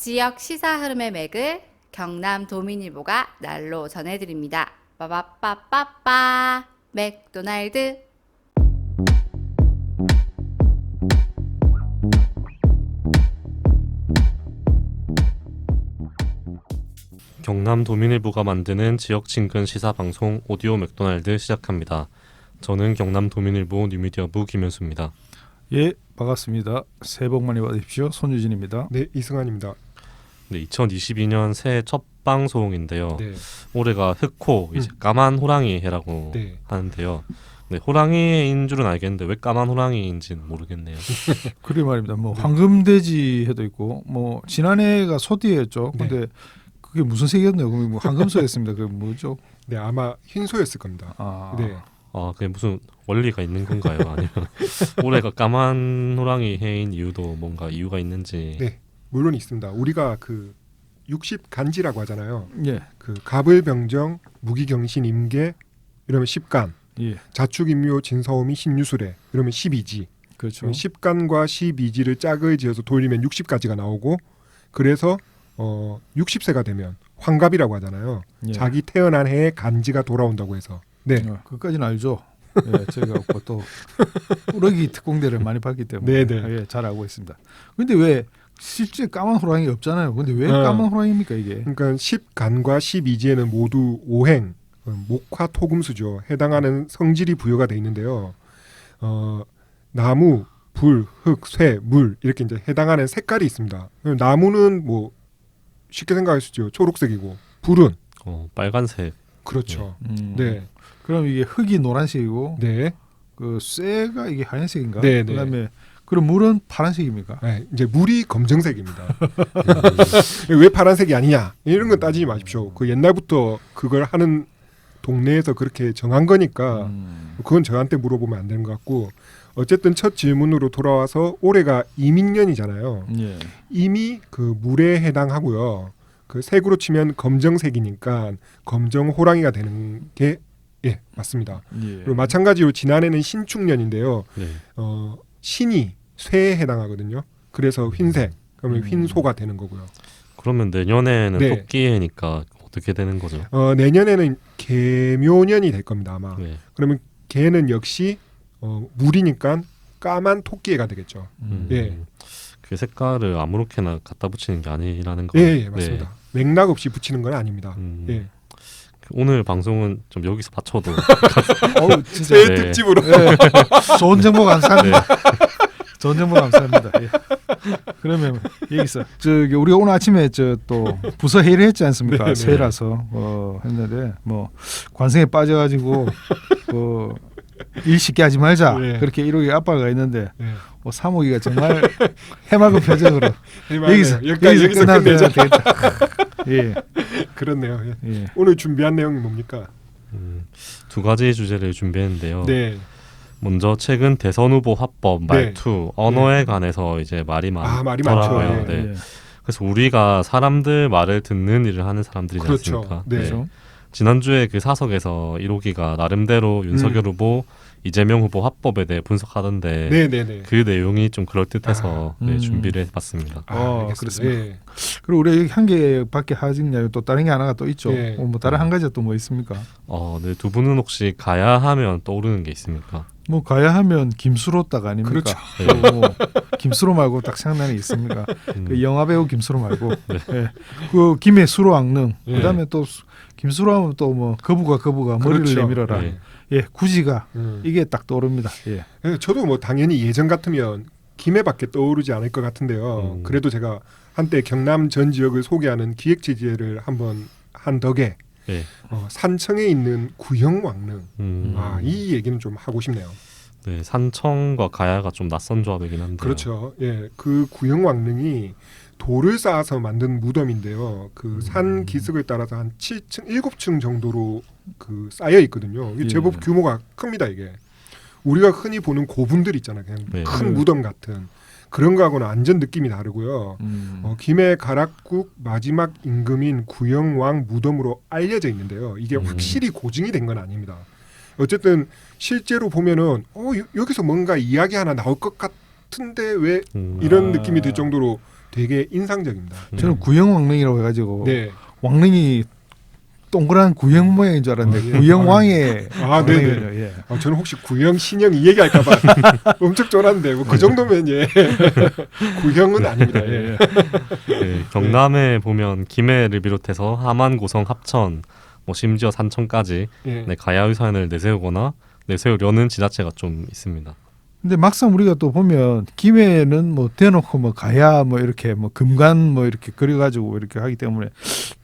지역 시사 흐름의 맥을 경남 도민일보가 날로 전해드립니다. 빠바빠빠빠 맥도날드. 경남 도민일보가 만드는 지역 친근 시사 방송 오디오 맥도날드 시작합니다. 저는 경남 도민일보 뉴미디어부 김현수입니다. 예, 반갑습니다. 새해 복 많이 받으십시오. 손유진입니다. 네, 이승환입니다. 네, 2022년 새해 첫 방송인데요. 네, 올해가 흑호, 이제 까만 호랑이 해라고 네. 하는데요. 네, 호랑이인 줄은 알겠는데 왜 까만 호랑이인지는 모르겠네요. 그래 말입니다. 뭐 황금돼지 해도 있고, 뭐 지난해가 소띠였죠. 네. 근데 그게 무슨 색이었나요? 그럼 뭐 황금소였습니다. 그게 뭐죠? 네, 아마 흰소였을 겁니다. 아, 네, 그게 무슨 원리가 있는 건가요? 아니면 올해가 까만 호랑이 해인 이유도 뭔가 이유가 있는지. 네, 물론 있습니다. 우리가 그 60간지라고 하잖아요. 예, 그 갑을병정, 무기경신, 임계 이러면 10간, 예, 자축인묘, 진서오미, 신유술해 이러면 12지. 그렇죠. 10간과 12지를 짝을 지어서 돌리면 60가지가 나오고, 그래서 60세가 되면 환갑이라고 하잖아요. 예. 자기 태어난 해에 간지가 돌아온다고 해서. 네, 그까지는 알죠. 예, 저희가 또 꾸러기 특공대를 많이 봤기 때문에 네, 네. 예, 잘 알고 있습니다. 근데 왜 실제 까만 호랑이 없잖아요. 근데 왜 까만 호랑이입니까 이게? 그러니까 10간과 12지에는 모두 오행, 목화 토금수죠. 해당하는 성질이 부여가 돼 있는데요. 나무, 불, 흙, 쇠, 물 이렇게 이제 해당하는 색깔이 있습니다. 나무는 뭐 쉽게 생각할 수 있죠. 초록색이고, 불은 빨간색. 그렇죠. 네. 네, 그럼 이게 흙이 노란색이고 네, 그 쇠가 이게 하얀색인가? 네, 네. 그다음에 그럼 물은 파란색입니까? 네, 이제 물이 검정색입니다. 왜 파란색이 아니냐 이런 건 따지지 마십시오. 그 옛날부터 그걸 하는 동네에서 그렇게 정한 거니까 그건 저한테 물어보면 안 되는 것 같고, 어쨌든 첫 질문으로 돌아와서 올해가 이민년이잖아요. 예. 이미 그 물에 해당하고요. 그 색으로 치면 검정색이니까 검정 호랑이가 되는 게 맞습니다. 예. 그리고 마찬가지로 지난해는 신축년인데요. 네. 신이 쇠에 해당하거든요. 그래서 흰색, 그러면 흰소가 되는 거고요. 그러면 내년에는 네. 토끼해니까 어떻게 되는 거죠? 내년에는 개묘년이 될 겁니다 아마. 네. 그러면 개는 역시 물이니까 까만 토끼해가 되겠죠. 예. 그 색깔을 아무렇게나 갖다 붙이는 게 아니라는 거. 예, 맞습니다. 맥락 없이 붙이는 건 아닙니다. 예. 오늘 방송은 좀 여기서 받쳐도 진짜 새해 네. 특집으로. 예. 좋은 정보 감사합니다. 좋은 정보 감사합니다. 예. 그러면 여기서 저기 우리가 오늘 아침에 저 또 부서 회의를 했지 않습니까? 네, 네. 새해라서 했는데 뭐 관성에 빠져가지고 일 쉽게 하지 말자 네. 그렇게 이러기 압박가 있는데 예. 사모기가 정말 해맑은 표정으로 여기서 여기서 끝나면 끝내자. 되겠다. 예, 그렇네요. 예. 예. 오늘 준비한 내용이 뭡니까? 두 가지 주제를 준비했는데요. 네. 먼저 최근 대선 후보 화법, 말투, 언어에 관해서 이제 말이 말이 많더라고요. 많죠. 네. 예. 그래서 우리가 사람들 말을 듣는 일을 하는 사람들이지 그렇죠. 않습니까? 네. 그렇죠. 지난주에 그 사석에서 1호기가 나름대로 윤석열 후보, 이재명 후보 화법에 대해 분석하던데 네네네. 그 내용이 좀 그럴듯해서 아, 준비를 해봤습니다. 알겠습니다. 그렇습니다. 예. 그리고 우리 여기 한 개밖에 하지 않냐고 또 다른 게 하나가 또 있죠. 예. 뭐 다른 한 가지가 또 뭐 있습니까? 네, 두 분은 혹시 가야 하면 떠오르는 게 있습니까? 뭐 가야 하면 김수로 딱 아닙니까? 그렇죠. 네. 뭐 김수로 말고 딱 생각나는 게 있습니까? 그 영화 배우 김수로 말고 예. 그 김해 수로 왕릉 예. 그다음에 또 김수로 하면 또 뭐 거부가 머리를 그렇죠. 내밀어라. 네. 예, 구지가 음. 이게 딱 떠오릅니다. 예. 예, 저도 뭐 당연히 예전 같으면 김해밖에 떠오르지 않을 것 같은데요. 그래도 제가 한때 경남 전 지역을 소개하는 기획 취재를 한번 한 덕에 네. 산청에 있는 구형왕릉 이 얘기는 좀 하고 싶네요. 네, 산청과 가야가 좀 낯선 조합이긴 한데. 그렇죠. 예, 그 구형왕릉이 돌을 쌓아서 만든 무덤인데요. 그 산 기슭을 따라서 한 7층, 7층 정도로 그 쌓여 있거든요. 이게 예. 제법 규모가 큽니다. 이게 우리가 흔히 보는 고분들 있잖아요. 그냥 네. 큰 무덤 같은 그런 거하고는 완전 느낌이 다르고요. 김해 가락국 마지막 임금인 구형왕 무덤으로 알려져 있는데요. 이게 확실히 고증이 된 건 아닙니다. 어쨌든 실제로 보면은 여기서 뭔가 이야기 하나 나올 것 같은데 왜 이런 느낌이 들 정도로 되게 인상적입니다. 저는 구형 왕릉이라고 해가지고 네. 왕릉이 동그란 구형 모양인 줄 알았는데 구형 왕의 아, 네네. 왕릉이에요. 예. 저는 혹시 구형 신형 이 얘기할까봐 엄청 쫄았는데 뭐 그 정도면 예 구형은 아닙니다. 예. 네, 경남에 보면 김해를 비롯해서 함안, 고성, 합천, 뭐 심지어 산청까지 예. 네, 가야 유산을 내세우거나 내세우려는 지자체가 좀 있습니다. 근데 막상 우리가 또 보면 김해는 뭐 대놓고 뭐 가야 뭐 이렇게 뭐 금관 뭐 이렇게 그려가지고 이렇게 하기 때문에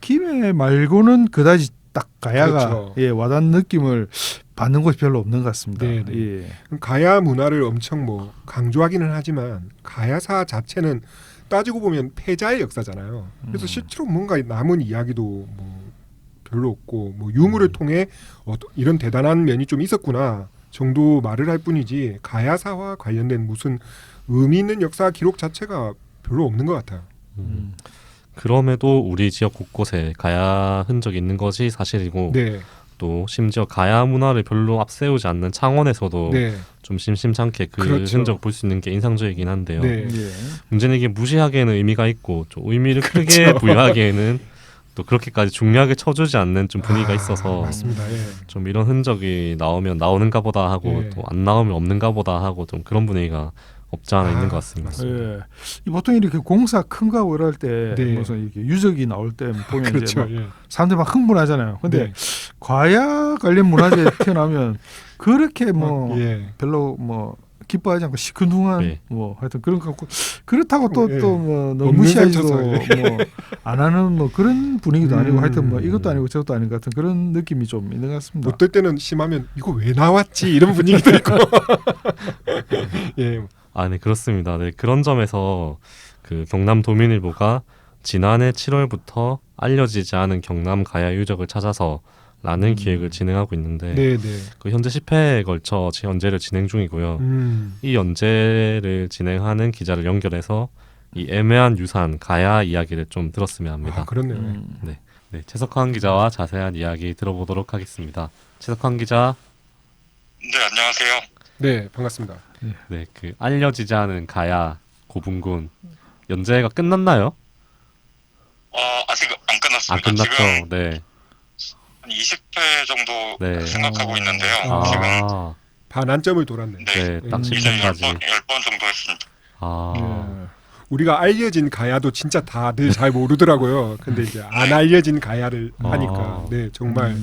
김해 말고는 그다지 딱 가야가 그렇죠. 예, 와닿는 느낌을 받는 곳이 별로 없는 것 같습니다. 네, 네. 예. 가야 문화를 엄청 뭐 강조하기는 하지만 가야사 자체는 따지고 보면 패자의 역사잖아요. 그래서 실제로 뭔가 남은 이야기도 뭐 별로 없고 뭐 유물을 통해 이런 대단한 면이 좀 있었구나 정도 말을 할 뿐이지 가야사와 관련된 무슨 의미 있는 역사 기록 자체가 별로 없는 것 같아요. 그럼에도 우리 지역 곳곳에 가야 흔적이 있는 것이 사실이고 네, 또 심지어 가야 문화를 별로 앞세우지 않는 창원에서도 네, 좀 심심찮게 그 그렇죠. 흔적 볼 수 있는 게 인상적이긴 한데요. 네. 예. 문제는 이게 무시하기에는 의미가 있고 좀 의미를 크게 그렇죠. 부여하기에는 또 그렇게까지 중요하게 쳐주지 않는 좀 분위기가 있어서 맞습니다. 예. 좀 이런 흔적이 나오면 나오는가 보다 하고 예. 또 안 나오면 없는가 보다 하고 좀 그런 분위기가 없지 않아 있는 것 같습니다. 맞습니다. 예. 이 보통 이렇게 공사 큰 거 하고 이럴 때 네. 무슨 이렇게 유적이 나올 때 보면 이제 그렇죠. 막 예. 사람들이 막 흥분하잖아요. 근데 네. 과야 관련 문화재 태어나면 그렇게 뭐 예. 별로 뭐 기뻐하지 않고 시큰둥한 네. 뭐 하여튼 그런 거 같고 그렇다고 또 예. 또 뭐 너무 없는 무시하지도 셈 쳐서, 뭐 안 하는 뭐 그런 분위기도 아니고 하여튼 뭐 음. 이것도 아니고 저것도 아닌 것 같은 그런 느낌이 좀 있는 것 같습니다. 어떨 때는 심하면 이거 왜 나왔지 이런 분위기도 있고. 예. 아, 네, 그렇습니다. 네, 그런 점에서 그 경남 도민일보가 지난해 7월부터 알려지지 않은 경남 가야 유적을 찾아서라는 기획을 진행하고 있는데 네, 네. 그 현재 10회에 걸쳐 연재를 진행 중이고요. 이 연재를 진행하는 기자를 연결해서 이 애매한 유산 가야 이야기를 좀 들었으면 합니다. 아, 그렇네요. 네, 최석환 기자와 자세한 이야기 들어보도록 하겠습니다. 최석환 기자. 네, 안녕하세요. 네, 반갑습니다. 네, 그 알려지지 않은 가야 고분군 연재가 끝났나요? 아직 안 안 끝났습니다. 끝났죠. 지금 네. 한 20회 정도 네. 생각하고 있는데요. 지금 아, 반환점을 돌았네. 네, 딱 음. 이제 10회까지. 10번 정도 했습니다. 아, 예. 우리가 알려진 가야도 진짜 다들 잘 모르더라고요. 근데 이제 안 알려진 가야를 하니까 아. 네, 정말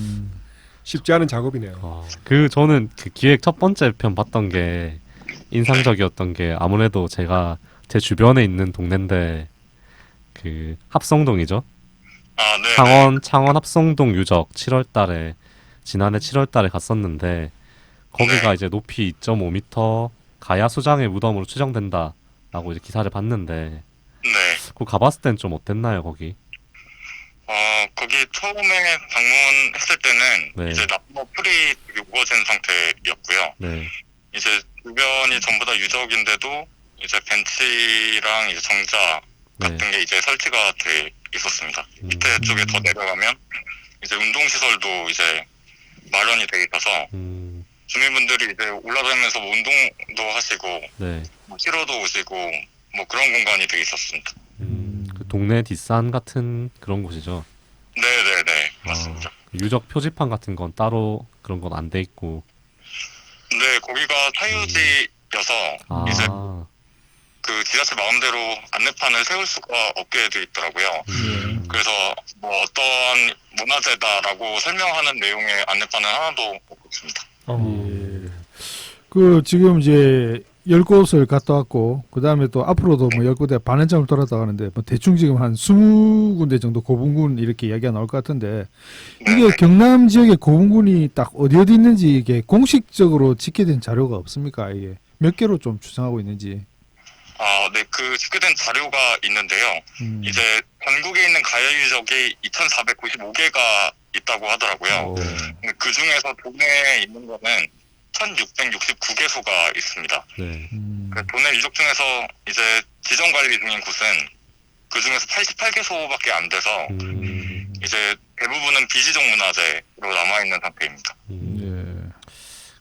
쉽지 않은 작업이네요. 그 저는 그 기획 첫 번째 편 봤던 게 인상적이었던 게 아무래도 제가 제 주변에 있는 동네인데 그 합성동이죠. 네. 창원 합성동 유적 7월달에 지난해 7월달에 갔었는데 거기가 네. 이제 높이 2.5m 가야 수장의 무덤으로 추정된다라고 이제 기사를 봤는데 네. 그거 가봤을 땐 좀 어땠나요 거기? 거기 처음에 방문했을 때는 네. 이제 나무 풀이 되게 우거진 상태였고요. 네, 이제 주변이 전부 다 유적인데도 이제 벤치랑 이제 정자 네, 같은 게 이제 설치가 돼 있었습니다. 밑에 쪽에 더 내려가면 이제 운동시설도 이제 마련이 돼 있어서 주민분들이 이제 올라다니면서 뭐 운동도 하시고 네. 뭐 쉬러도 오시고 뭐 그런 공간이 되게 있었습니다. 그 동네 뒷산 같은 그런 곳이죠. 네네네 맞습니다. 유적 표지판 같은 건 따로 그런 건 안 돼 있고. 네 거기가 사유지여서 이제 아, 그 지자체 마음대로 안내판을 세울 수가 없게 돼 있더라고요. 그래서 뭐 어떠한 문화재다라고 설명하는 내용의 안내판은 하나도 없습니다. 예. 그 지금 이제 10곳을 갔다 왔고 그다음에 또 앞으로도 뭐 10군데 반환점을 돌았다 가는데 뭐 대충 지금 한 20군데 정도 고분군 이렇게 이야기가 나올 것 같은데 이게 경남 지역의 고분군이 딱 어디 있는지 이게 공식적으로 집계된 자료가 없습니까? 이게 몇 개로 좀 추정하고 있는지. 네, 그 집계된 자료가 있는데요. 이제 전국에 있는 가야 유적이 2,495개가 있다고 하더라고요. 근데 그 중에서 도내에 있는 거는 1,669개소가 있습니다. 네. 그 도내 유적 중에서 이제 지정 관리 중인 곳은 그 중에서 88개소밖에 안 돼서 이제 대부분은 비지정 문화재로 남아 있는 상태입니다. 예.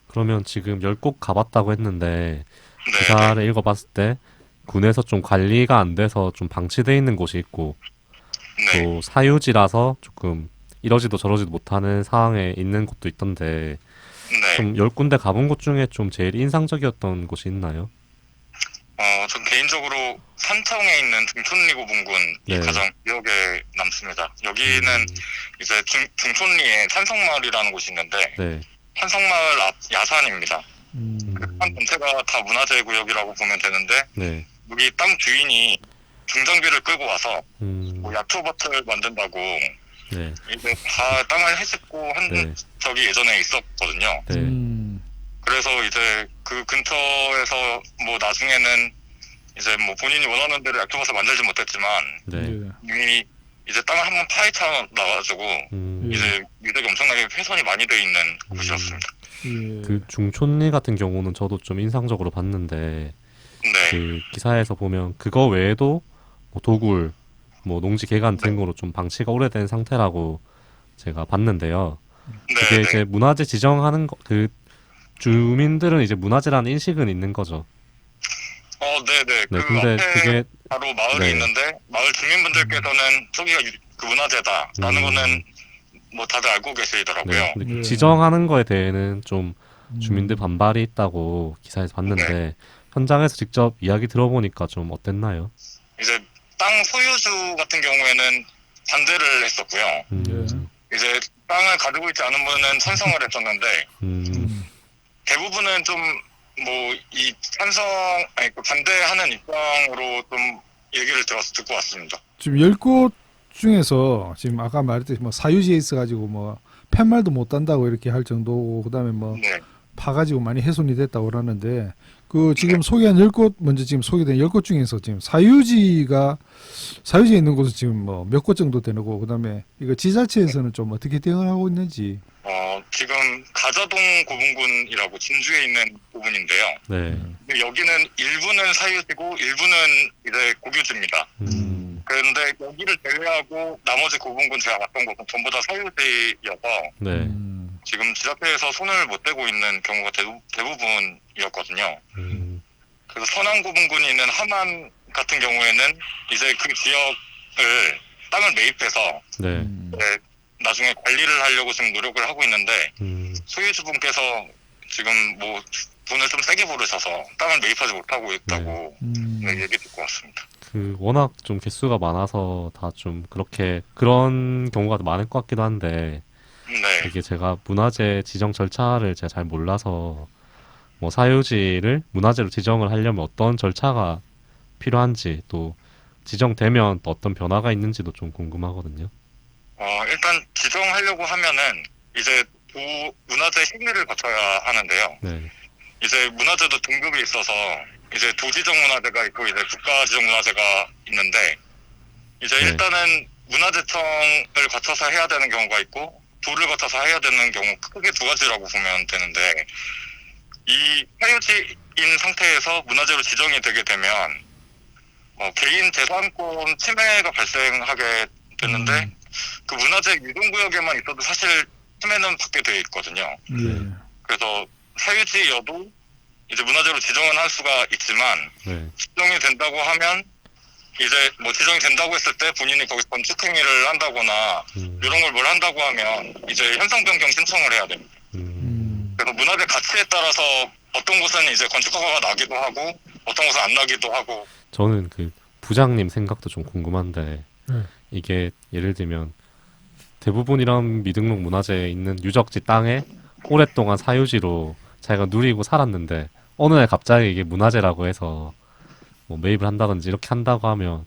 그러면 지금 10곳 가봤다고 했는데 네, 기사를 읽어봤을 때 군에서 좀 관리가 안 돼서 좀 방치돼 있는 곳이 있고 네. 또 사유지라서 조금 이러지도 저러지도 못하는 상황에 있는 곳도 있던데 네. 좀 10군데 가본 곳 중에 좀 제일 인상적이었던 곳이 있나요? 전 개인적으로 산청에 있는 중촌리 고분군이 네. 가장 기억에 남습니다. 여기는 이제 중촌리에 찬성마을이라는 곳이 있는데 네. 찬성마을 앞 야산입니다. 음. 산 전체가 다 문화재 구역이라고 보면 되는데 네. 여기 땅 주인이 중장비를 끌고 와서 뭐 약초밭을 만든다고 네. 이제 다 땅을 헤집고 한 네. 적이 예전에 있었거든요. 네. 그래서 이제 그 근처에서 뭐 나중에는 이제 뭐 본인이 원하는 대로 약초밭을 만들지 못했지만 네. 이미 이제 땅을 한번 파헤쳐 나가지고 이제 유적이 엄청나게 훼손이 많이 돼 있는 곳이었습니다. 예. 그 중촌리 같은 경우는 저도 좀 인상적으로 봤는데 네, 그 기사에서 보면 그거 외에도 뭐 도굴, 뭐 농지 개간 등으로 좀 방치가 오래된 상태라고 제가 봤는데요. 그게 네, 이제 네. 문화재 지정하는 그 주민들은 이제 문화재라는 인식은 있는 거죠. 네네. 네, 그 근데 앞에 그게 바로 마을이 네. 있는데 마을 주민분들께서는 저기가 그 문화재다라는 거는 뭐 다들 알고 계시더라고요. 네, 근데 네. 지정하는 거에 대해는 좀 주민들 반발이 있다고 기사에서 봤는데 현장에서 직접 이야기 들어보니까 좀 어땠나요? 이제 땅 소유주 같은 경우에는 반대를 했었고요. 이제 땅을 가지고 있지 않은 분은 찬성을 했었는데 대부분은 좀 뭐 이 반대하는 입장으로 좀 얘기를 듣고 왔습니다. 지금 10곳 중에서 지금 아까 말했듯이 뭐 사유지에 있어가지고 뭐 팻말도 못 단다고 이렇게 할 정도고 그다음에 뭐 네, 파가지고 많이 훼손이 됐다고 그러는데 그 지금 소개한 10곳 먼저 지금 소개된 10곳 중에서 지금 사유지에 있는 곳은 지금 뭐 몇 곳 정도 되고 그다음에 이거 지자체에서는 좀 어떻게 대응을 하고 있는지. 지금 가자동 고분군이라고 진주에 있는 고분인데요. 네. 근데 여기는 일부는 사유지고 일부는 이제 고교지입니다. 그런데 여기를 제외하고 나머지 고분군 제가 갔던 곳은 전부 다 사유지여서 네. 지금 지자체에서 손을 못 대고 있는 경우가 대부분이었거든요. 그래서 서남 고분군이 있는 함안 같은 경우에는 이제 그 지역을 땅을 매입해서 네. 나중에 관리를 하려고 지금 노력을 하고 있는데 소유주분께서 지금 뭐 돈을 좀 세게 부르셔서 땅을 매입하지 못하고 있다고 얘기 듣고 왔습니다. 그 워낙 좀 개수가 많아서 다 좀 그런 경우가 많을 것 같기도 한데 네, 이게 제가 문화재 지정 절차를 제가 잘 몰라서 뭐 사유지를 문화재로 지정을 하려면 어떤 절차가 필요한지 또 지정되면 또 어떤 변화가 있는지도 좀 궁금하거든요. 일단 지정하려고 하면은 이제 문화재 심의를 거쳐야 하는데요. 네. 이제 문화재도 등급이 있어서 이제 도지정 문화재가 있고 이제 국가지정 문화재가 있는데 이제 네. 일단은 문화재청을 거쳐서 해야 되는 경우가 있고 도를 거쳐서 해야 되는 경우 크게 두 가지라고 보면 되는데 이 사유지인 상태에서 문화재로 지정이 되게 되면 개인 재산권 침해가 발생하게 되는데 그 문화재 유동구역에만 있어도 사실 침해는 받게 돼 있거든요. 그래서 사유지여도 이제 문화재로 지정은 할 수가 있지만 네. 지정이 된다고 하면 이제 뭐 지정이 된다고 했을 때 본인이 거기 건축행위를 한다거나 이런 걸 뭘 한다고 하면 이제 현상 변경 신청을 해야 됩니다. 그래서 문화재 가치에 따라서 어떤 곳은 이제 건축 허가가 나기도 하고 어떤 곳은 안 나기도 하고. 저는 그 부장님 생각도 좀 궁금한데 이게 예를 들면 대부분 이런 미등록 문화재에 있는 유적지 땅에 오랫동안 사유지로 자기가 누리고 살았는데 어느 날 갑자기 이게 문화재라고 해서 뭐 매입을 한다든지 이렇게 한다고 하면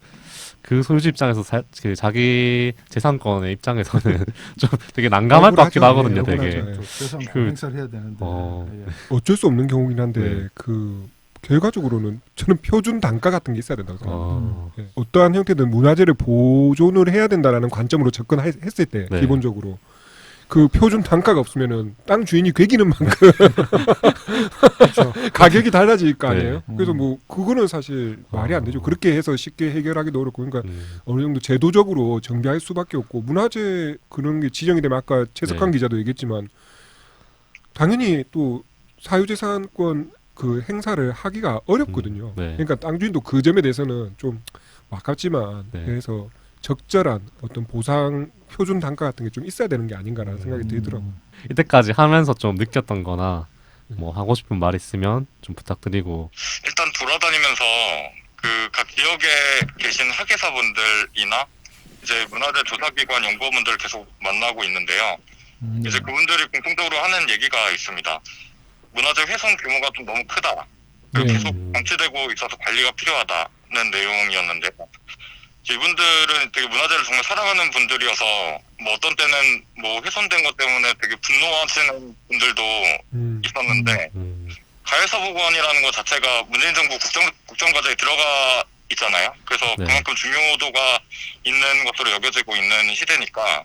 그 소유주 입장에서 그 자기 재산권의 입장에서는 좀 되게 난감할 것 같기도 하거든요. 네, 되게. 억울하죠. 재산권 행사를 해야 되는데. 어쩔 수 없는 경우긴 한데 네. 그 결과적으로는 저는 표준 단가 같은 게 있어야 된다고 생각합니다. 네. 어떠한 형태든 문화재를 보존을 해야 된다라는 관점으로 접근했을 때 네. 기본적으로 그 표준 단가가 없으면은 땅 주인이 괴기는 만큼 가격이 달라질 거 아니에요. 네. 그래서 뭐 그거는 사실 말이 안 되죠. 그렇게 해서 쉽게 해결하기도 어렵고 그러니까 어느 정도 제도적으로 정비할 수밖에 없고 문화재 그런 게 지정이 되면 아까 최석환 네. 기자도 얘기했지만 당연히 또 사유재산권 그 행사를 하기가 어렵거든요. 네. 그러니까 땅 주인도 그 점에 대해서는 좀 아깝지만 네. 그래서 적절한 어떤 보상 표준 단가 같은 게 좀 있어야 되는 게 아닌가라는 생각이 들더라고요. 이때까지 하면서 좀 느꼈던 거나 뭐 하고 싶은 말 있으면 좀 부탁드리고. 일단 돌아다니면서 그 각 지역에 계신 학예사분들이나 이제 문화재 조사기관 연구원분들 계속 만나고 있는데요. 이제 그분들이 공통적으로 하는 얘기가 있습니다. 문화재 훼손 규모가 좀 너무 크다. 그리고 네. 계속 방치되고 있어서 관리가 필요하다는 내용이었는데, 이분들은 되게 문화재를 정말 사랑하는 분들이어서 뭐 어떤 때는 뭐 훼손된 것 때문에 되게 분노하시는 분들도 있었는데, 가해사보관이라는 것 자체가 문재인 정부 국정과제에 들어가 있잖아요. 그래서 네. 그만큼 중요도가 있는 것으로 여겨지고 있는 시대니까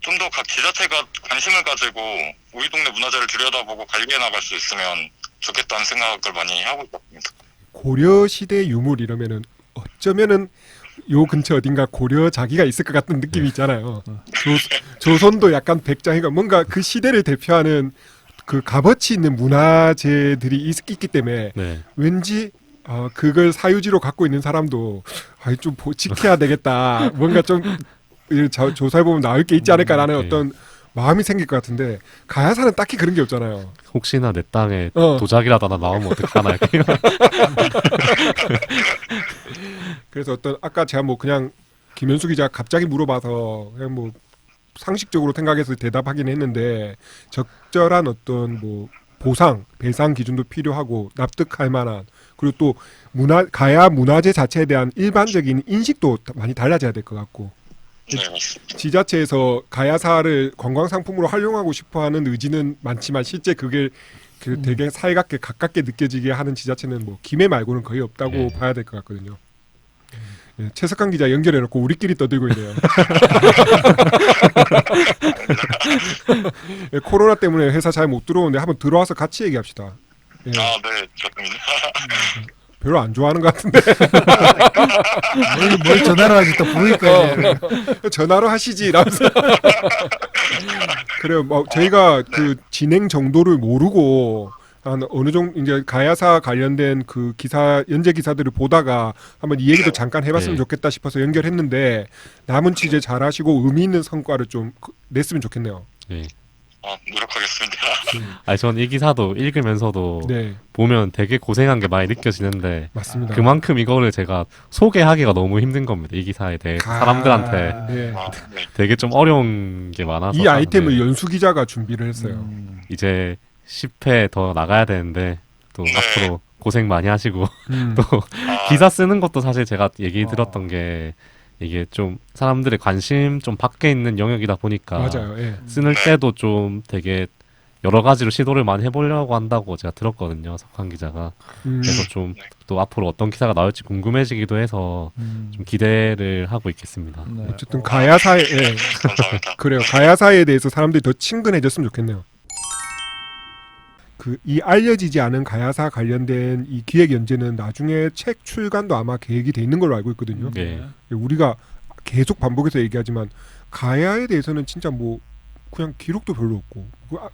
좀 더 각 지자체가 관심을 가지고 우리 동네 문화재를 들여다보고 관리해 나갈 수 있으면 좋겠다는 생각을 많이 하고 있습니다. 고려 시대 유물 이러면은 어쩌면은 요 근처 어딘가 고려 자기가 있을 것 같은 느낌이 있잖아요. 조선도 약간 백장이가 뭔가 그 시대를 대표하는 그 값어치 있는 문화재들이 있기 때문에 네. 왠지 그걸 사유지로 갖고 있는 사람도 좀 지켜야 되겠다. 뭔가 좀 조사해 보면 나을 게 있지 않을까라는 네. 어떤 마음이 생길 것 같은데 가야사는 딱히 그런 게 없잖아요. 혹시나 내 땅에 어. 도자기라도 하나 나오면 어떡하나. 그래서 어떤 아까 제가 뭐 그냥 김현수 기자가 갑자기 물어봐서 그냥 뭐 상식적으로 생각해서 대답하긴 했는데 적절한 어떤 뭐 보상, 배상 기준도 필요하고 납득할 만한 그리고 또 가야 문화재 자체에 대한 일반적인 인식도 많이 달라져야 될 것 같고 네, 맞습니다. 지자체에서 가야사를 관광 상품으로 활용하고 싶어하는 의지는 많지만 실제 그게 되게 살갑게 가깝게 느껴지게 하는 지자체는 뭐 김해 말고는 거의 없다고 네. 봐야 될 것 같거든요. 예, 최석한 기자 연결해놓고 우리끼리 떠들고 있네요. 예, 코로나 때문에 회사 잘 못 들어오는데 한번 들어와서 같이 얘기합시다. 예, 아, 네, 좋습니다. 별로 안 좋아하는 것 같은데 뭘 전화를 하지 또 부르니까 전화로 하시지 이러면서 그래요. 뭐 저희가 그 진행 정도를 모르고 한 어느 정도 이제 가야사 관련된 그 기사 연재 기사들을 보다가 한번 이 얘기도 잠깐 해봤으면 네. 좋겠다 싶어서 연결했는데 남은 취재 잘하시고 의미 있는 성과를 좀 냈으면 좋겠네요. 네. 노력하겠습니다. 아니 전 이 기사도 읽으면서도 네, 보면 되게 고생한 게 많이 느껴지는데 맞습니다. 그만큼 이거를 제가 소개하기가 너무 힘든 겁니다. 이 기사에 대해 사람들한테 네. 아, 네. 되게 좀 어려운 게 많아서 이 아이템을 네. 연수 기자가 준비를 했어요. 이제 10회 더 나가야 되는데 또 네. 앞으로 고생 많이 하시고 음. 또 아, 기사 쓰는 것도 사실 제가 얘기 들었던 게 이게 좀 사람들의 관심 좀 밖에 있는 영역이다 보니까 맞아요. 예. 쓰는 네. 때도 좀 되게 여러 가지로 시도를 많이 해보려고 한다고 제가 들었거든요. 석환 기자가. 그래서 좀 또 앞으로 어떤 기사가 나올지 궁금해지기도 해서 좀 기대를 하고 있겠습니다. 네. 어쨌든 가야사에 감사합니다. 그래요. 가야사에 대해서 사람들이 더 친근해졌으면 좋겠네요. 그 이 알려지지 않은 가야사 관련된 이 기획 연재는 나중에 책 출간도 아마 계획이 돼 있는 걸로 알고 있거든요. 네. 우리가 계속 반복해서 얘기하지만 가야에 대해서는 진짜 뭐 그냥 기록도 별로 없고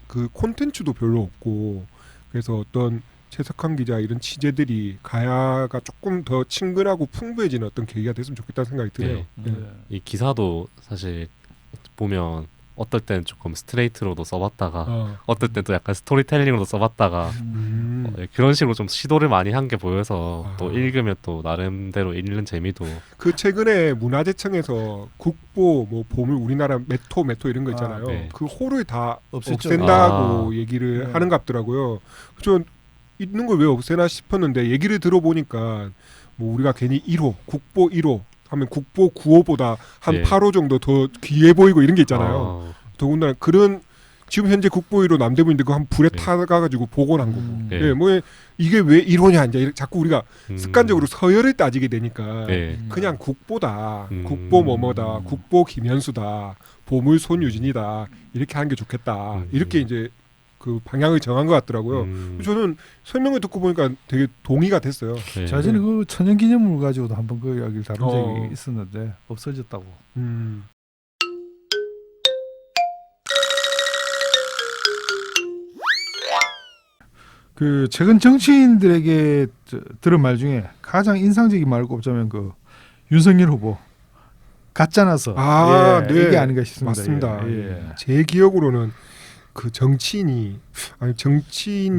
그 콘텐츠도 별로 없고 그래서 어떤 최석환 기자 이런 취재들이 가야가 조금 더 친근하고 풍부해지는 어떤 계기가 됐으면 좋겠다는 생각이 드네요. 네. 이 기사도 사실 보면 어떨 땐 조금 스트레이트로도 써봤다가 어떨 땐 또 약간 스토리텔링으로 써봤다가 그런 식으로 좀 시도를 많이 한 게 보여서 아. 또 읽으면 또 나름대로 읽는 재미도 그 최근에 문화재청에서 국보 뭐 보물 우리나라 메토 이런 거 있잖아요. 네. 그 호를 다 없앴죠. 없앤다고 아. 얘기를 네. 하는 것 같더라고요. 저 있는 걸 왜 없애나 싶었는데 얘기를 들어보니까 뭐 우리가 괜히 1호 국보 1호 하면 국보 9호보다 한 네. 8호 정도 더 귀해 보이고 이런 게 있잖아요. 더군다나 그런 지금 현재 국보 1호 남대문인데 그거 한 불에 네. 타가지고 복원한 거고. 네. 예, 뭐 이게 왜 1호냐 이제 자꾸 우리가 습관적으로 서열을 따지게 되니까 네. 그냥 국보다 음. 국보 뭐뭐다 국보 김현수다 보물 손유진이다 이렇게 하는 게 좋겠다 이렇게 이제 그 방향을 정한 것 같더라고요. 저는 설명을 듣고 보니까 되게 동의가 됐어요. 네. 자 전에 그 천연기념물 가지고도 한번 그 이야기를 다룬 어. 적이 있었는데 없어졌다고. 그 최근 정치인들에게 들은 말 중에 가장 인상적인 말을 꼽자면 그 윤석열 후보 가짜나서 네. 이게 아닌가 싶습니다. 맞습니다. 예. 제 기억으로는 그 정치인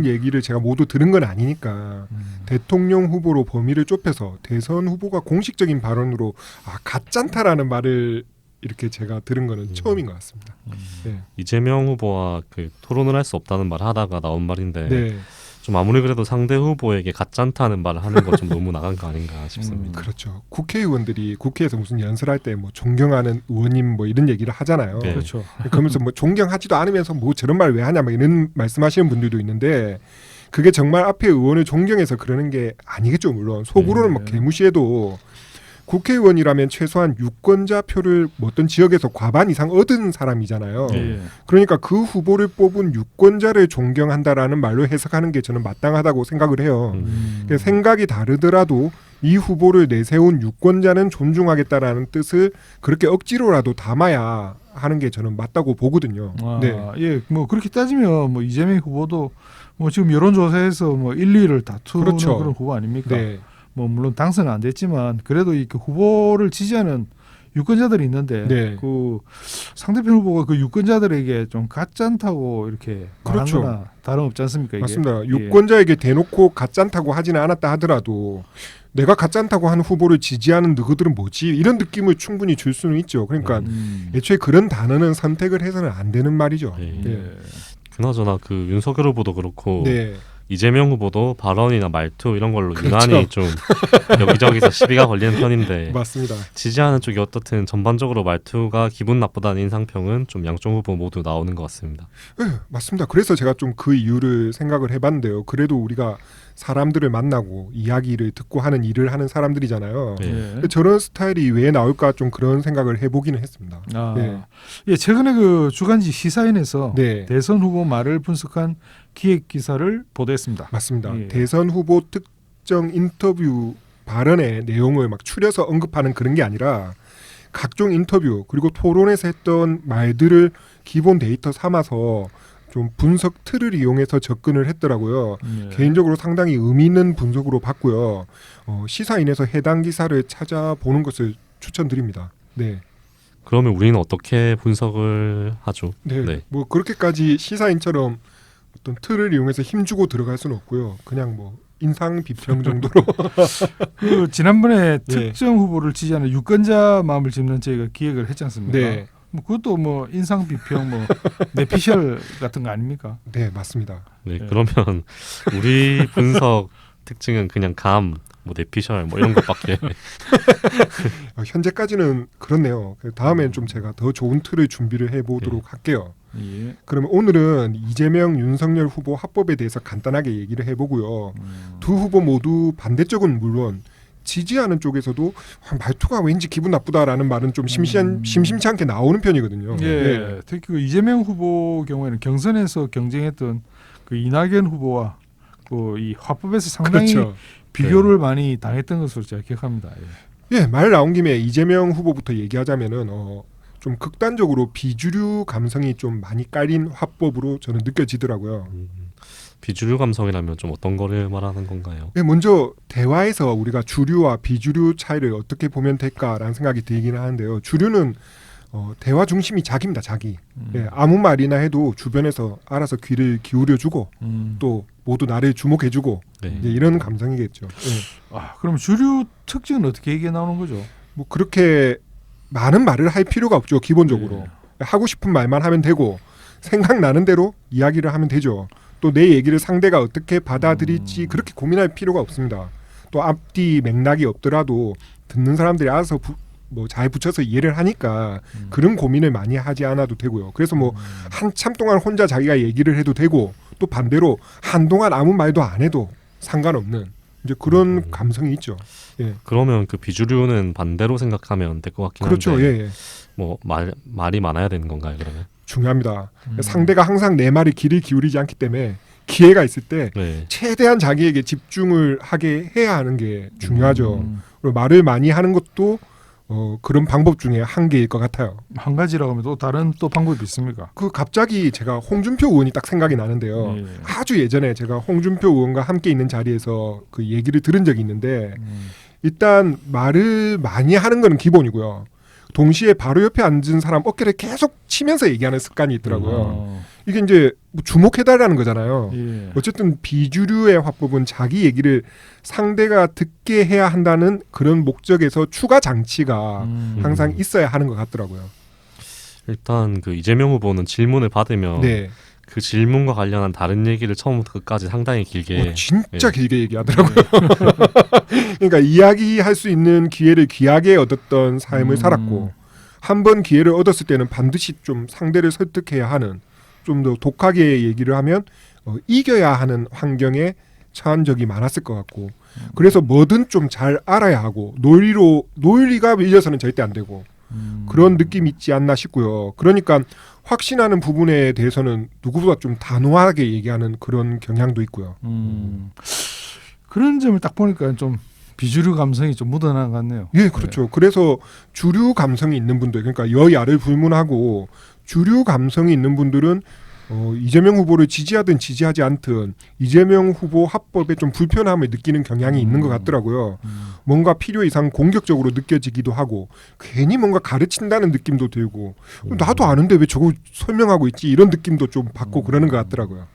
얘기를 제가 모두 들은 건 아니니까 대통령 후보로 범위를 좁혀서 대선 후보가 공식적인 발언으로 가짠타라는 말을 이렇게 제가 들은 거는 처음인 것 같습니다. 네. 이재명 후보와 그 토론을 할 수 없다는 말 하다가 나온 말인데 네. 좀 아무리 그래도 상대 후보에게 가짠타는 말을 하는 건 좀 너무 나간 거 아닌가 싶습니다. 그렇죠. 국회의원들이 국회에서 무슨 연설할 때 뭐 존경하는 의원님 뭐 이런 얘기를 하잖아요. 네. 그렇죠. 그러면서 뭐 존경하지도 않으면서 뭐 저런 말 왜 하냐 뭐 이런 말씀하시는 분들도 있는데 그게 정말 앞에 의원을 존경해서 그러는 게 아니겠죠. 물론 속으로는 뭐 개무시해도 국회의원이라면 최소한 유권자 표를 뭐 어떤 지역에서 과반 이상 얻은 사람이잖아요. 예. 그러니까 그 후보를 뽑은 유권자를 존경한다라는 말로 해석하는 게 저는 마땅하다고 생각을 해요. 그러니까 생각이 다르더라도 이 후보를 내세운 유권자는 존중하겠다라는 뜻을 그렇게 억지로라도 담아야 하는 게 저는 맞다고 보거든요. 네. 예, 뭐 그렇게 따지면 뭐 이재명 후보도 뭐 지금 여론조사에서 뭐 1, 2위를 다투는 그렇죠. 그런 후보 아닙니까? 네. 뭐 물론 당선은 안 됐지만 그래도 이 후보를 지지하는 유권자들이 있는데 네. 그 상대편 후보가 그 유권자들에게 좀 가짠다고 이렇게 그렇죠. 말한 거나 다름없지 않습니까? 이게? 맞습니다. 예. 유권자에게 대놓고 가짠다고 하지는 않았다 하더라도 내가 가짠다고 하는 후보를 지지하는 너희들은 뭐지? 이런 느낌을 충분히 줄 수는 있죠. 그러니까 애초에 그런 단어는 선택을 해서는 안 되는 말이죠. 네. 네. 그나저나 그 윤석열 후보도 그렇고 네. 이재명 후보도 발언이나 말투 이런 걸로 그렇죠. 유난히 좀 여기저기서 시비가 걸리는 편인데 맞습니다. 지지하는 쪽이 어떻든 전반적으로 말투가 기분 나쁘다는 인상평은 좀 양쪽 후보 모두 나오는 것 같습니다. 네, 맞습니다. 그래서 제가 좀 그 이유를 생각을 해봤는데요. 그래도 우리가 사람들을 만나고 이야기를 듣고 하는 일을 하는 사람들이잖아요. 네. 예. 근데 저런 스타일이 왜 나올까 좀 그런 생각을 해보기는 했습니다. 네. 예, 최근에 그 주간지 시사인에서 네. 대선 후보 말을 분석한 기획 기사를 보도했습니다. 맞습니다. 예. 대선 후보 특정 인터뷰 발언의 내용을 막 추려서 언급하는 그런 게 아니라 각종 인터뷰 그리고 토론에서 했던 말들을 기본 데이터 삼아서 좀 분석 틀을 이용해서 접근을 했더라고요. 예. 개인적으로 상당히 의미 있는 분석으로 봤고요. 시사인에서 해당 기사를 찾아보는 것을 추천드립니다. 네. 그러면 우리는 어떻게 분석을 하죠? 네. 네. 뭐 그렇게까지 시사인처럼 어떤 틀을 이용해서 힘주고 들어갈 수는 없고요. 그냥 뭐 인상 비평 정도로. 그 지난번에 네. 특정 후보를 지지하는 유권자 마음을 짚는 저희가 기획을 했지 않습니까? 네. 뭐 그것도 뭐 인상 비평 뭐 내피셜 같은 거 아닙니까? 네, 맞습니다. 네, 네. 그러면 우리 분석 특징은 그냥 뭐 내피셜 뭐 이런 것밖에 현재까지는 그렇네요. 다음엔 좀 제가 더 좋은 틀을 준비를 해보도록 할게요. 예. 그러면 오늘은 이재명, 윤석열 후보 합법에 대해서 간단하게 얘기를 해보고요. 두 후보 모두 반대쪽은 물론 지지하는 쪽에서도 말투가 왠지 기분 나쁘다라는 말은 좀 심심치 않게 나오는 편이거든요. 예. 네. 특히 그 이재명 후보 경우에는 경선에서 경쟁했던 그 이낙연 후보와 그 이 화법에서 상당히 그렇죠. 비교를 많이 당했던 것으로 제가 기억합니다. 예. 예, 말 나온 김에 이재명 후보부터 얘기하자면은 좀 극단적으로 비주류 감성이 좀 많이 깔린 화법으로 저는 느껴지더라고요. 비주류 감성이라면 좀 어떤 거를 말하는 건가요? 예, 먼저 대화에서 우리가 주류와 비주류 차이를 어떻게 보면 될까라는 생각이 들긴 하는데요. 주류는 대화 중심이 자기입니다. 자기. 예, 아무 말이나 해도 주변에서 알아서 귀를 기울여주고 또 모두 나를 주목해주고 네. 이제 이런 감성이겠죠. 예. 그럼 주류 특징은 어떻게 얘기해 나오는 거죠? 뭐 그렇게 많은 말을 할 필요가 없죠. 기본적으로 하고 싶은 말만 하면 되고 생각나는 대로 이야기를 하면 되죠. 또 내 얘기를 상대가 어떻게 받아들일지 그렇게 고민할 필요가 없습니다. 또 앞뒤 맥락이 없더라도 듣는 사람들이 알아서 뭐 잘 붙여서 이해를 하니까 그런 고민을 많이 하지 않아도 되고요. 그래서 뭐 한참 동안 혼자 자기가 얘기를 해도 되고 또 반대로 한동안 아무 말도 안 해도 상관없는 이제 그런 감성이 있죠. 예. 그러면 그 비주류는 반대로 생각하면 될 것 같긴 그렇죠. 한데 예, 예. 뭐 말이 많아야 되는 건가요, 그러면? 중요합니다. 상대가 항상 내 말에 귀를 기울이지 않기 때문에 기회가 있을 때 네. 최대한 자기에게 집중을 하게 해야 하는 게 중요하죠. 그리고 말을 많이 하는 것도 그런 방법 중에 한 개일 것 같아요. 한 가지라고 하면 또 다른 또 방법이 있습니까? 그 갑자기 제가 홍준표 의원이 딱 생각이 나는데요. 예. 아주 예전에 제가 홍준표 의원과 함께 있는 자리에서 그 얘기를 들은 적이 있는데 일단 말을 많이 하는 건 기본이고요. 동시에 바로 옆에 앉은 사람 어깨를 계속 치면서 얘기하는 습관이 있더라고요. 이게 이제 뭐 주목해달라는 거잖아요. 예. 어쨌든 비주류의 화법은 자기 얘기를 상대가 듣게 해야 한다는 그런 목적에서 추가 장치가 항상 있어야 하는 것 같더라고요. 일단 그 이재명 후보는 질문을 받으면 네, 그 질문과 관련한 다른 얘기를 처음부터 끝까지 상당히 길게 진짜 예. 길게 얘기하더라고요. 그러니까 이야기할 수 있는 기회를 귀하게 얻었던 삶을 살았고 한 번 기회를 얻었을 때는 반드시 좀 상대를 설득해야 하는 좀 더 독하게 얘기를 하면 이겨야 하는 환경에 처한 적이 많았을 것 같고 그래서 뭐든 좀 잘 알아야 하고 논리가 밀려서는 절대 안 되고 그런 느낌이 있지 않나 싶고요. 그러니까 확신하는 부분에 대해서는 누구보다 좀 단호하게 얘기하는 그런 경향도 있고요. 그런 점을 딱 보니까 좀 비주류 감성이 좀 묻어나는 것 같네요. 예, 그렇죠. 그래서 주류 감성이 있는 분들, 그러니까 여야를 불문하고 주류 감성이 있는 분들은 이재명 후보를 지지하든 지지하지 않든 이재명 후보 합법에 좀 불편함을 느끼는 경향이 있는 것 같더라고요. 뭔가 필요 이상 공격적으로 느껴지기도 하고 괜히 뭔가 가르친다는 느낌도 들고 나도 아는데 왜 저거 설명하고 있지 이런 느낌도 좀 받고 그러는 것 같더라고요.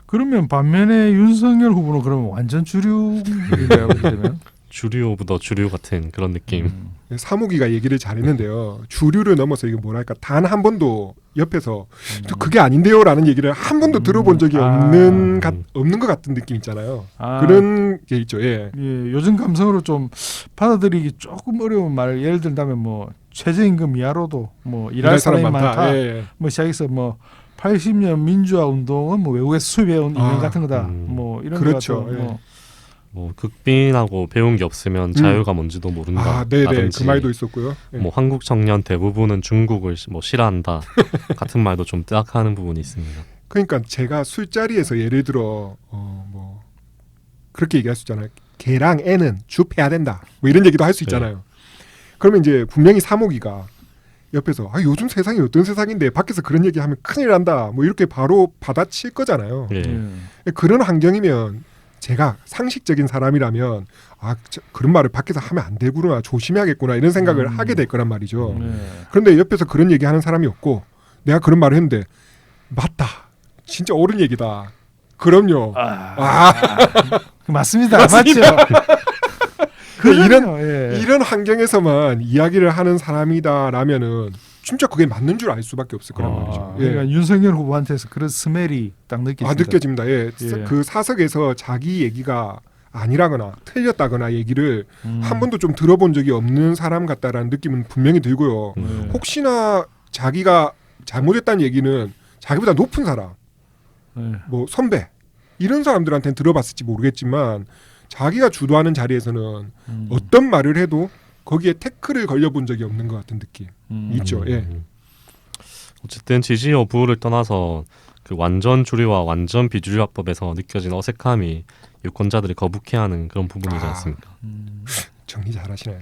그러면 반면에 윤석열 후보는 그러면 완전 주류인가요? 그러면? 주류 오브 더 주류 같은 그런 느낌. 사무기가 얘기를 잘했는데요. 주류를 넘어서 이게 뭐랄까 단 한 번도 옆에서 또 그게 아닌데요라는 얘기를 한 번도 들어본 적이 없는 것 같은 느낌 있잖아요. 그런 게 있죠. 예. 예, 요즘 감성으로 좀 받아들이기 조금 어려운 말 예를 들자면 뭐 최저임금 이하로도 뭐 일할 사람이 많다. 예. 뭐 시작해서 뭐 80년 민주화 운동은 뭐 외국에서 수입해온 인연 같은 거다. 뭐 이런 그렇죠. 거 같은 뭐 극빈하고 배운 게 없으면 자유가 뭔지도 모른다. 네네. 라든지 그 말도 있었고요. 예. 뭐 한국 청년 대부분은 중국을 뭐 싫어한다 같은 말도 좀 뜨악하는 부분이 있습니다. 그러니까 제가 술자리에서 예를 들어 뭐 그렇게 얘기할 수 있잖아요. 개랑 애는 줍해야 된다. 뭐 이런 얘기도 할 수 있잖아요. 그러면 이제 분명히 사모기가 옆에서 요즘 세상이 어떤 세상인데 밖에서 그런 얘기하면 큰일 난다. 뭐 이렇게 바로 받아칠 거잖아요. 예. 그런 환경이면 제가 상식적인 사람이라면 그런 말을 밖에서 하면 안 되구나 조심해야겠구나 이런 생각을 하게 될 거란 말이죠. 그런데 옆에서 그런 얘기하는 사람이 없고 내가 그런 말을 했는데 맞다. 진짜 옳은 얘기다. 그럼요. 맞습니다. 맞죠. 이런 환경에서만 이야기를 하는 사람이다라면은 진짜 그게 맞는 줄 알 수밖에 없을 거란 말이죠. 그러니까 윤석열 후보한테서 그런 스멜이 딱 느껴집니다. 느껴집니다. 예. 그 사석에서 자기 얘기가 아니라거나 틀렸다거나 얘기를 한 번도 좀 들어본 적이 없는 사람 같다라는 느낌은 분명히 들고요. 혹시나 자기가 잘못했다는 얘기는 자기보다 높은 사람, 뭐 선배 이런 사람들한테는 들어봤을지 모르겠지만 자기가 주도하는 자리에서는 어떤 말을 해도 거기에 태클을 걸려본 적이 없는 것 같은 느낌 있죠. 예. 어쨌든 지지 여부를 떠나서 그 완전 주류와 완전 비주류 합법에서 느껴진 어색함이 유권자들이 거북해하는 그런 부분이지 않습니까? 정리 잘하시네.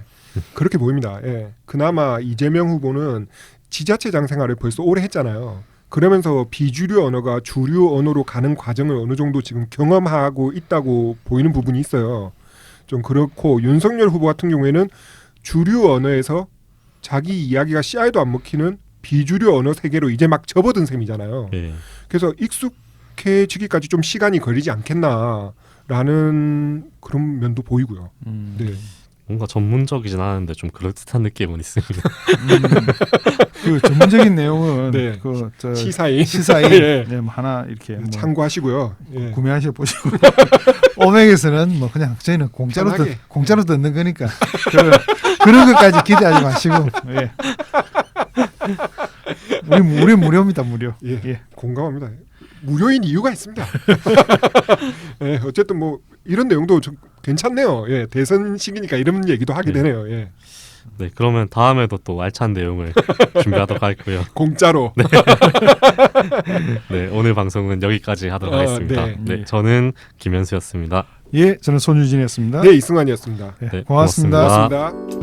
그렇게 보입니다. 예. 그나마 이재명 후보는 지자체장 생활을 벌써 오래 했잖아요. 그러면서 비주류 언어가 주류 언어로 가는 과정을 어느 정도 지금 경험하고 있다고 보이는 부분이 있어요. 좀 그렇고 윤석열 후보 같은 경우에는 주류 언어에서 자기 이야기가 씨알도 안 먹히는 비주류 언어 세계로 이제 막 접어든 셈이잖아요. 예. 그래서 익숙해지기까지 좀 시간이 걸리지 않겠나라는 그런 면도 보이고요. 네. 뭔가 전문적이진 않은데 좀 그럴듯한 느낌은 있습니다. 그 전문적인 내용은 네. 시사인 예. 하나 이렇게 참고하시고요. 예. 구매하셔 보시고 오맥에서는 뭐 그냥 저희는 공짜로 듣는 거니까 그런 것까지 기대하지 마시고 예. 우리 무료입니다. 무료. 예. 공감합니다. 무료인 이유가 있습니다. 예, 어쨌든 뭐 이런 내용도 좀 괜찮네요. 예, 대선 시기니까 이런 얘기도 하게 되네요. 예. 네, 그러면 다음에도 또 알찬 내용을 준비하도록 하겠고요. 공짜로. 네. 네, 오늘 방송은 여기까지 하도록 하겠습니다. 네, 저는 김현수였습니다. 예, 저는 손유진이었습니다. 네, 이승환이었습니다. 고맙습니다. 고맙습니다.